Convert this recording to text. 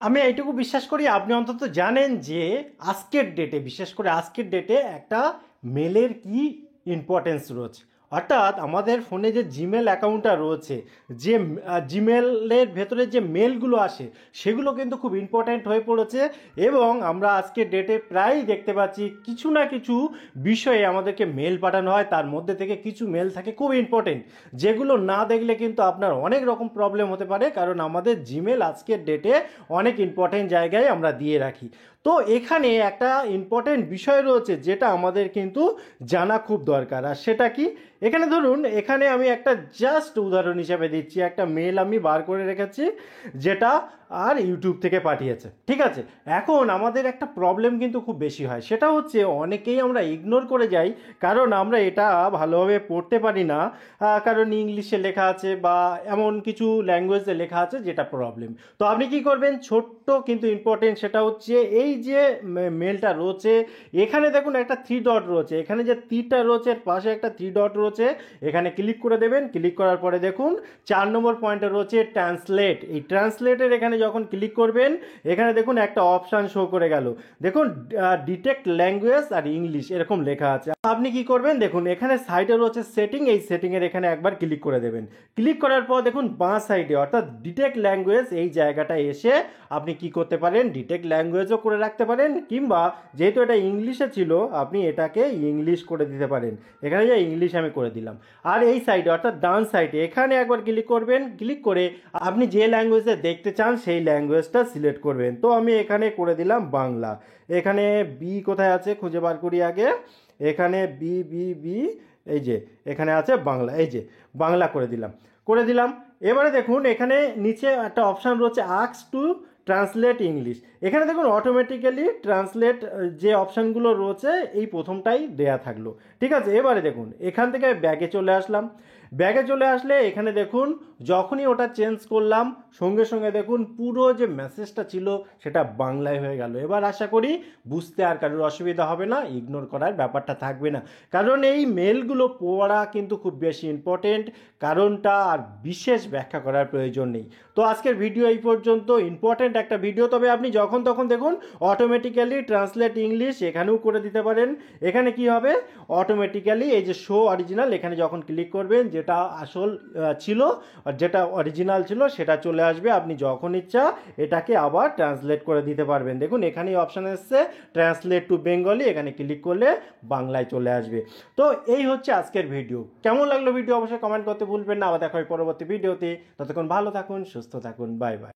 আমি এইটুকু বিশ্বাস করি আপনি অন্তত জানেন যে আজকের ডেটে, বিশেষ করে আজকের ডেটে একটা মেলের কি ইম্পর্টেন্স রয়েছে। অর্থাৎ আমাদের ফোনে যে জিমেল অ্যাকাউন্টটা রয়েছে, যে জিমেলের ভেতরে যে মেলগুলো আসে সেগুলো কিন্তু খুব ইম্পর্ট্যান্ট হয়ে পড়েছে। এবং আমরা আজকের ডেটে প্রায়ই দেখতে পাচ্ছি কিছু না কিছু বিষয়ে আমাদেরকে মেল পাঠানো হয়, তার মধ্যে থেকে কিছু মেল থাকে খুব ইম্পর্টেন্ট, যেগুলো না দেখলে কিন্তু আপনার অনেক রকম প্রবলেম হতে পারে, কারণ আমাদের জিমেল আজকের ডেটে অনেক ইম্পর্টেন্ট জায়গায় আমরা দিয়ে রাখি। তো এখানে একটা ইম্পর্টেন্ট বিষয় রয়েছে যেটা আমাদের কিন্তু জানা খুব দরকার। আর সেটা কি, এখানে ধরুন, এখানে আমি একটা জাস্ট উদাহরণ হিসাবে দিচ্ছি, একটা মেল আমি বার করে রেখেছি যেটা আর ইউটিউব থেকে পাঠিয়েছে, ঠিক আছে। এখন আমাদের একটা প্রবলেম কিন্তু খুব বেশি হয়, সেটা হচ্ছে অনেকেই আমরা ইগনোর করে যাই, কারণ আমরা এটা ভালোভাবে পড়তে পারি না, কারণ ইংলিশে লেখা আছে বা এমন কিছু ল্যাঙ্গুয়েজে লেখা আছে যেটা প্রবলেম। তো আপনি কি করবেন, ছোট্ট কিন্তু ইম্পর্টেন্ট, সেটা হচ্ছে এই যে মেলটা রয়েছে, এখানে দেখুন একটা থ্রি ডট রয়েছে, এখানে যে তীরটা রয়েছে এর পাশে একটা থ্রি ডট রয়েছে, এখানে ক্লিক করে দেবেন। ক্লিক করার পরে দেখুন 4 নম্বর পয়েন্টে রয়েছে ট্রান্সলেট। এই ট্রান্সলেটের এখানে যখন ক্লিক করবেন, এখানে দেখুন একটা অপশান শো করে গেল, দেখুন ডিটেক্ট ল্যাঙ্গুয়েজ আর ইংলিশ এরকম লেখা আছে। আপনি কি করবেন, দেখুন এখানে সাইডে রয়েছে সেটিং, এই সেটিংয়ের এখানে একবার ক্লিক করে দেবেন। ক্লিক করার পর দেখুন বাঁ সাইডে অর্থাৎ ডিটেক্ট ল্যাঙ্গুয়েজ এই জায়গাটায় এসে আপনি কি করতে পারেন, ডিটেক্ট ল্যাঙ্গুয়েজও করে রাখতে পারেন, কিংবা যেহেতু এটা ইংলিশে ছিল আপনি এটাকে ইংলিশ করে দিতে পারেন। এখানে যে ইংলিশ আমি করে দিলাম। আর এই সাইডে অর্থাৎ ডান সাইডে এখানে একবার ক্লিক করবেন। ক্লিক করে আপনি যে ল্যাঙ্গুয়েজে দেখতে চান সেই ল্যাঙ্গুয়েজটা সিলেক্ট করবেন। তো আমি এখানে করে দিলাম বাংলা। এখানে বি কোথায় আছে খুঁজে বার করি আগে। এখানে বি বি বি, এই যে এখানে আছে বাংলা, এই যে বাংলা করে দিলাম। এবারে দেখুন এখানে নিচে একটা অপশান রয়েছে আস্ক টু ট্রান্সলেট ইংলিশ। এখানে দেখুন অটোমেটিক্যালি ট্রান্সলেট যে অপশানগুলো রয়েছে এই প্রথমটাই দেয়া থাকলো, ঠিক আছে। এবারে দেখুন এখান থেকে ব্যাগে চলে আসলাম। ব্যাগে চলে আসলে এখানে দেখুন যখনই ওটা চেঞ্জ করলাম সঙ্গে সঙ্গে দেখুন পুরো যে মেসেজটা ছিল সেটা বাংলায় হয়ে গেল। এবার আশা করি বুঝতে আর কারোর অসুবিধা হবে না, ইগনোর করার ব্যাপারটা থাকবে না, কারণ এই মেলগুলো পড়া কিন্তু খুব বেশি ইম্পর্টেন্ট, কারণটা আর বিশেষ ব্যাখ্যা করার প্রয়োজন নেই। তো আজকের ভিডিও এই পর্যন্ত, ইম্পর্টেন্ট একটা ভিডিও, তবে আপনি যখন তখন দেখুন অটোমেটিক্যালি ট্রান্সলেট ইংলিশ এখানেও করে দিতে পারেন। এখানে কি হবে, অটোমেটিক্যালি এই যে শো অরিজিনাল এখানে যখন ক্লিক করবেন যেটা আসল ছিল, যেটা অরিজিনাল ছিল সেটা চলে আসবে। আপনি যখন ইচ্ছা এটাকে আবার ট্রান্সলেট করে দিতে পারবেন। দেখুন এখানেই অপশান এসছে ট্রান্সলেট টু বেঙ্গলি, এখানে ক্লিক করলে বাংলায় চলে আসবে। তো এই হচ্ছে আজকের ভিডিও। কেমন লাগলো ভিডিও অবশ্যই কমেন্ট করতে ভুলবেন না। আবার দেখা হয় পরবর্তী ভিডিওতে। ততক্ষণ ভালো থাকুন, সুস্থ থাকুন, বাই বাই।